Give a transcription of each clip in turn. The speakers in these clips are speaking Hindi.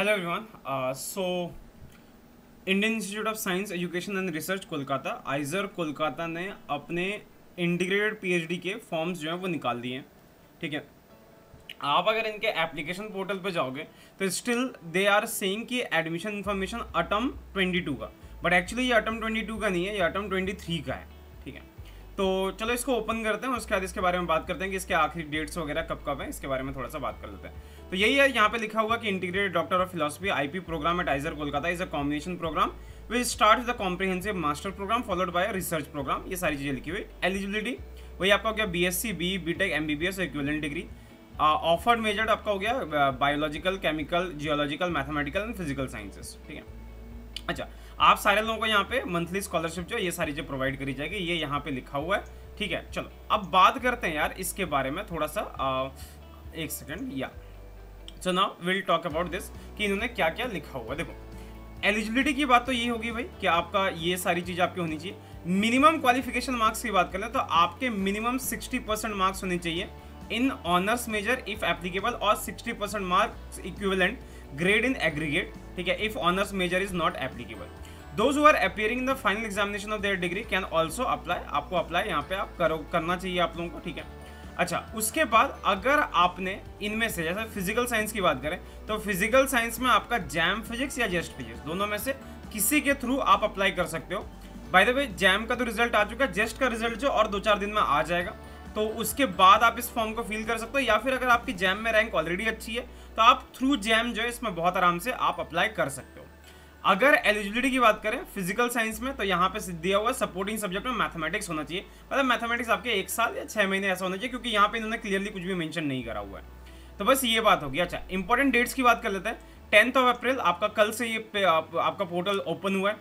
Hello everyone. Indian institute of science education and research Kolkata आइजर Kolkata ने अपने इंटीग्रेटेड पीएचडी के फॉर्म्स जो हैं वो निकाल दिए हैं। ठीक है, आप अगर इनके एप्लीकेशन पोर्टल पे जाओगे तो स्टिल दे आर सेइंग कि एडमिशन इन्फॉर्मेशन अटम 22 का, बट एक्चुअली ये अटम 22 का नहीं है, ये अटम 23 का है। ठीक है, तो चलो इसको ओपन करते हैं, उसके बाद इसके बारे में बात करते हैं कि इसके आखिरी डेट्स वगैरह कब कब है, इसके बारे में थोड़ा सा बात कर लेते हैं। तो यही है, यहाँ पे लिखा हुआ कि integrated doctor of philosophy IP program at IISER Kolkata is a combination program which start with a comprehensive master program followed by research program. ये सारी चीजें लिखी हुई। एलिजिबिलिटी वही आपका हो गया BSc, B, BTech, MBBS equivalent degree. Offered major आपका हो गया biological, chemical, geological, mathematical and physical sciences. ठीक है, अच्छा, आप सारे लोगों को यहाँ पे मंथली स्कॉलरशिप जो ये सारी चीजें प्रोवाइड करी जाएगी, ये यहाँ पे लिखा हुआ है। ठीक है, चलो अब बात करते हैं यार इसके बारे में थोड़ा सा। एक सेकंड, या so now will talk about this कि इन्होंने क्या क्या लिखा हुआ है। देखो, एलिजिबिलिटी की बात तो ये होगी भाई कि आपका ये सारी चीज आपकी होनी चाहिए। मिनिमम क्वालिफिकेशन मार्क्स की बात करें तो आपके मिनिमम 60% मार्क्स होने चाहिए in honours major if applicable, और 60% marks equivalent grade in aggregate. ठीक है, if honours major is not applicable. Those who are appearing in the final examination of their degree can also apply। आपको अप्लाई यहाँ पे आप करना चाहिए आप लोगों को। ठीक है, अच्छा, उसके बाद अगर आपने इनमें से जैसे फिजिकल साइंस की बात करें तो फिजिकल साइंस में आपका जैम फिजिक्स या जेस्ट फिजिक्स दोनों में से किसी के थ्रू आप अप्लाई कर सकते हो। बाय द वे, जैम का तो रिजल्ट आ चुका है, जेस्ट का रिजल्ट जो और 2-4 दिन में आ जाएगा, तो उसके बाद आप इस फॉर्म को फिल कर सकते हो। या फिर अगर आपकी जैम में रैंक ऑलरेडी अच्छी है तो आप थ्रू जैम जो है इसमें बहुत आराम से आप अप्लाई कर सकते हो। अगर एलिजिबिलिटी की बात करें फिजिकल साइंस में तो यहाँ पे दिया हुआ सपोर्टिंग सब्जेक्ट में मैथमेटिक्स होना चाहिए। मतलब मैथमेटिक्स आपके 1 साल या 6 महीने ऐसा होना चाहिए, क्योंकि यहाँ पे इन्होंने क्लियरली कुछ भी मेंशन नहीं करा हुआ है। तो बस ये बात होगी। अच्छा, इंपॉर्टेंट डेट्स की बात कर लेते हैं। 10 अप्रैल आपका कल से ये आपका पोर्टल ओपन हुआ है,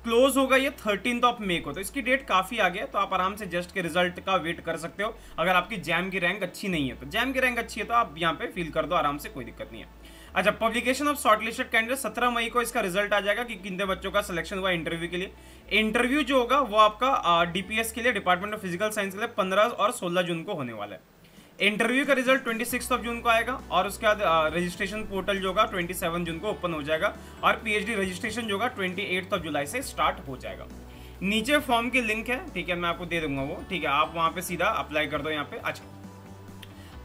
क्लोज होगा ये 13 मई को। तो इसकी डेट काफी आगे है, तो आप आराम से जस्ट के रिजल्ट का वेट कर सकते हो। अगर आपकी जैम की रैंक अच्छी नहीं है तो जैम की रैंक अच्छी है तो आप यहाँ पे फिल कर दो आराम से, कोई दिक्कत नहीं है। अच्छा, पब्लिकेशन ऑफ शॉर्टलिस्टेड कैंडिडेट 17 मई को इसका रिजल्ट आ जाएगा कि कितने बच्चों का सिलेक्शन हुआ इंटरव्यू के लिए। इंटरव्यू जो होगा वो आपका डीपीएस के लिए, डिपार्टमेंट ऑफ फिजिकल साइंस के लिए 15 और 16 जून को होने वाला है। इंटरव्यू का रिजल्ट 26 जून को आएगा, और उसके बाद रजिस्ट्रेशन पोर्टल जो होगा 27 जून को ओपन हो जाएगा, और पीएचडी रजिस्ट्रेशन जो होगा 28 जुलाई से स्टार्ट हो जाएगा। नीचे फॉर्म की लिंक है, ठीक है, मैं आपको दे दूंगा वो। ठीक है, आप वहां पे सीधा अप्लाई कर दो यहाँ पे। अच्छा,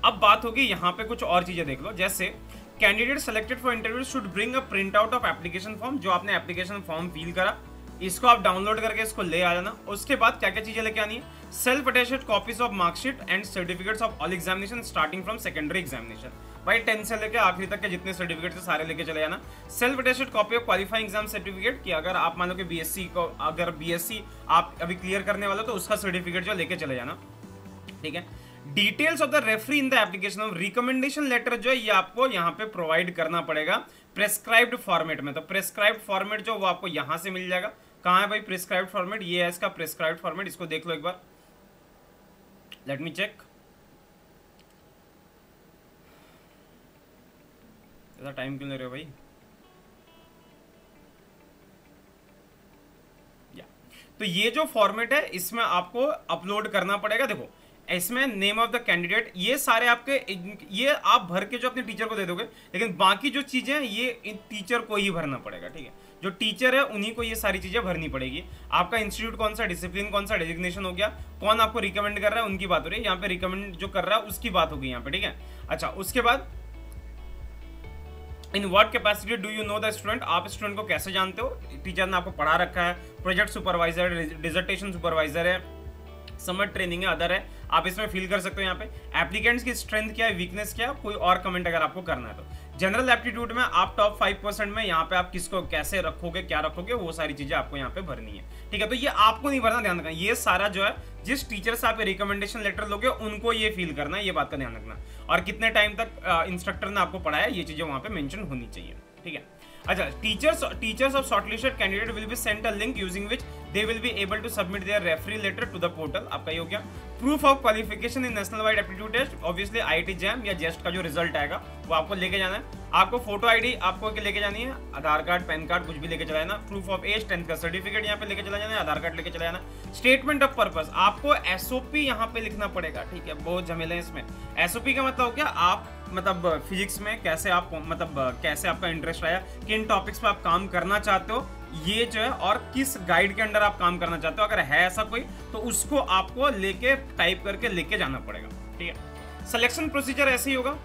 अब बात होगी यहाँ पे कुछ और चीजें देख लो, जैसे candidate selected for interview should bring a print out of application form. जो आपने एप्लीकेशन फॉर्म फिल करा इसको आप डाउनलोड करके इसको ले आ जाना। उसके बाद क्या क्या चीजें लेके आनी है, self attested copies of marksheet and certificates of all examination starting from secondary examination. भाई 10 से लेकर आखिरी तक के जितने सर्टिफिकेट है सारे लेके चले जाना। Self attested copy of qualifying exam certificate की अगर आप मान लो कि बीएससी को, अगर बीएससी आप अभी क्लियर करने वाले तो उसका सर्टिफिकेट जो लेके चले जाना। ठीक है, details of the referee in the application of recommendation letter जो है ये आपको यहाँ पे प्रोवाइड करना पड़ेगा प्रेस्क्राइब्ड फॉर्मेट में। तो प्रेस्क्राइब्ड फॉर्मेट जो वो आपको यहाँ से मिल जाएगा। कहाँ है भाई प्रेस्क्राइब्ड फॉर्मेट? ये है इसका प्रेस्क्राइब्ड फॉर्मेट, इसको देख लो एक बार। Let me check. ऐसा टाइम क्यों ले रहे हो भाई? तो ये जो फॉर्मेट है इसमें आपको अपलोड करना पड़ेगा। देखो, इसमें नेम ऑफ द कैंडिडेट, ये सारे आपके, ये आप भर के जो अपने टीचर को दे दोगे, लेकिन बाकी जो चीजें हैं ये टीचर को ही भरना पड़ेगा। ठीक है, जो टीचर है उन्हीं को ये सारी चीजें भरनी पड़ेगी। आपका इंस्टीट्यूट कौन सा, डिसिप्लिन कौन सा, डेजिग्नेशन हो गया, कौन आपको रिकमेंड कर रहा है उनकी बात हो रही है यहाँ पे, रिकमेंड जो कर रहा है उसकी बात होगी यहाँ पे। ठीक है, अच्छा, उसके बाद in what capacity do you know the student, आप स्टूडेंट को कैसे जानते हो, टीचर ने आपको पढ़ा रखा है, प्रोजेक्ट सुपरवाइजर, डिसर्टेशन सुपरवाइजर है, समर ट्रेनिंग है, अदर है, आप इसमें फिल कर सकते हो। यहाँ पे एप्लीकेंट्स की स्ट्रेंथ क्या है, वीकनेस क्या है, कोई और कमेंट अगर आपको करना है तो। जनरल एप्टीट्यूड में आप टॉप 5% में यहाँ पे आप किसको कैसे रखोगे, क्या रखोगे, वो सारी चीजें आपको यहाँ पे भरनी है। ठीक है, तो ये आपको नहीं भरना, ध्यान रखना, ये सारा जो है जिस टीचर से आप रिकमेंडेशन लेटर लोगे उनको ये फील करना है, ये बात का ध्यान रखना। और कितने टाइम तक इंस्ट्रक्टर ने आपको पढ़ाया, ये चीजें वहां पे मेंशन होनी चाहिए। ठीक है, अच्छा, teachers of shortlisted candidate will be sent a link using which they will be able to submit their referee letter to the portal. आपका ये हो गया। Proof of qualification in national wide aptitude test, obviously IIT JAM या जेस्ट का जो रिजल्ट आएगा वो आपको लेके जाना है। आपको फोटो आईडी आपको लेके जानी है, आधार कार्ड, पैन कार्ड कुछ भी लेके चला जाना। प्रूफ ऑफ एज, 10th का सर्टिफिकेट यहाँ पे लेके चला जाना है, आधार कार्ड लेके चला जाना। स्टेटमेंट ऑफ पर्पस, आपको एसओपी यहाँ पे लिखना पड़ेगा। ठीक है, बहुत झमेले हैं इसमें। एसओपी का मतलब क्या, आप मतलब फिजिक्स में कैसे आप मतलब कैसे आपका इंटरेस्ट आया, किन टॉपिक्स पे आप काम करना चाहते हो, ये जो है, और किस गाइड के अंडर आप काम करना चाहते हो। अगर है ऐसा कोई तो उसको आपको लेके टाइप करके लेके जाना पड़ेगा, ठीक है। सिलेक्शन प्रोसीजर ऐसे ही होगा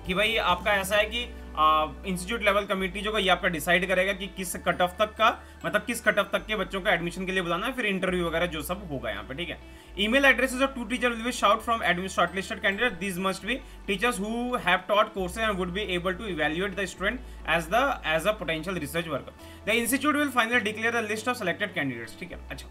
कि भाई आपका ऐसा है कि इंस्टीट्यूट लेवल कमेटी जो ये आपका डिसाइड करेगा कि किस कट ऑफ तक का, मतलब किस कट ऑफ तक के बच्चों का एडमिशन के लिए बुलाना है, फिर इंटरव्यू वगैरह जो सब होगा यहाँ पे, ठीक है। Email addresses of 2 teacher will be sought from shortlisted candidate, these must be teachers who have taught courses and would be able to evaluate the student as a potential research worker. The institute will finally declare the list of selected candidates, ठीक है। अच्छा,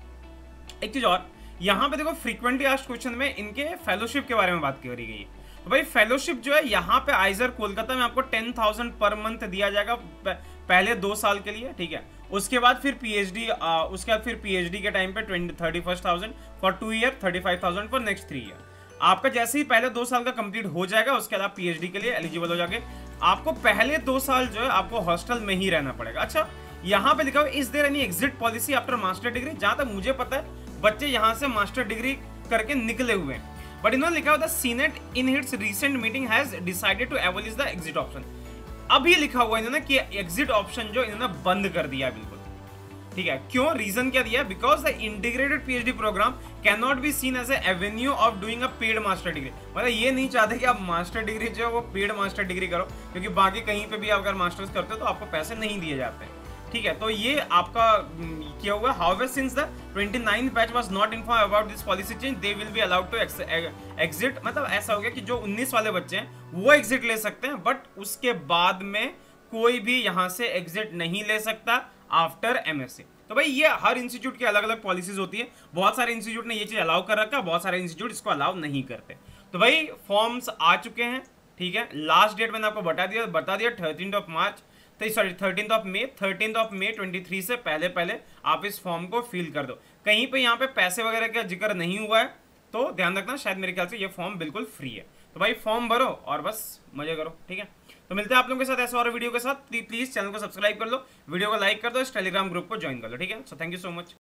एक चीज और यहाँ पे देखो, फ्रीक्वेंटली आस्क्ड क्वेश्चन में इनके फेलोशिप के बारे में बात करी गई है। तो भाई फेलोशिप जो है यहाँ पे आइजर कोलकाता में आपको 10,000 पर मंथ दिया जाएगा पहले 2 साल के लिए, ठीक है। उसके बाद फिर पीएचडी, उसके बाद फिर पीएचडी के टाइम पे 31,000 for 2 year, 35,000 for next 3 year. आपका जैसे ही पहले 2 साल का कंप्लीट हो जाएगा, उसके बाद आप पीएचडी के लिए एलिजिबल हो जाएंगे। आपको पहले 2 साल जो है आपको हॉस्टल में ही रहना पड़ेगा। अच्छा, यहाँ पे लिखा हुआ is there any exit policy after master degree. जहां तक मुझे पता है बच्चे यहाँ से मास्टर डिग्री करके निकले हुए हैं, बट इन्होंने लिखा हुआ senate in its recent meeting has decided to abolish the exit option. अभी लिखा हुआ इन्होंने कि एग्जिट ऑप्शन जो इन्होंने बंद कर दिया बिल्कुल, ठीक है। क्यों, रीजन क्या दिया? Because the integrated PhD program can not be seen as avenue of doing a paid master degree. मतलब ये नहीं चाहते कि आप मास्टर डिग्री जो है वो पेड मास्टर डिग्री करो, क्योंकि बाकी कहीं पे भी अगर मास्टर्स करते हो तो आपको पैसे नहीं दिए जाते हैं, ठीक है। तो ये आपका किया हुआ। However since the 29th batch was not inform about this policy change, they will be allowed to exit. मतलब ऐसा हो गया कि जो 19 वाले बच्चे हैं वो एग्जिट ले सकते हैं, बट उसके बाद में कोई भी यहाँ से एग्जिट नहीं ले सकता आफ्टर एमएससी। तो भाई ये हर इंस्टीट्यूट की अलग अलग पॉलिसीज होती है। बहुत सारे इंस्टीट्यूट ने ये चीज अलाउ कर रखा है, बहुत सारे इंस्टीट्यूट इसको अलाउ नहीं करते। तो भाई फॉर्म्स आ चुके हैं, ठीक है। लास्ट डेट मैंने आपको बता दिया 13 मार्च, सॉरी 13 मई 23 से पहले पहले आप इस फॉर्म को फिल कर दो। कहीं पे यहाँ पे पैसे वगैरह का जिक्र नहीं हुआ है, तो ध्यान रखना, शायद मेरे ख्याल से ये फॉर्म बिल्कुल फ्री है। तो भाई फॉर्म भरो और बस मजे करो, ठीक है। तो मिलते हैं आप लोगों के साथ ऐसे और वीडियो के साथ। प्लीज चैनल को सब्सक्राइब कर लो, वीडियो को लाइक कर दो, इस टेलीग्राम ग्रुप को ज्वाइन कर लो, ठीक है। So thank you so much.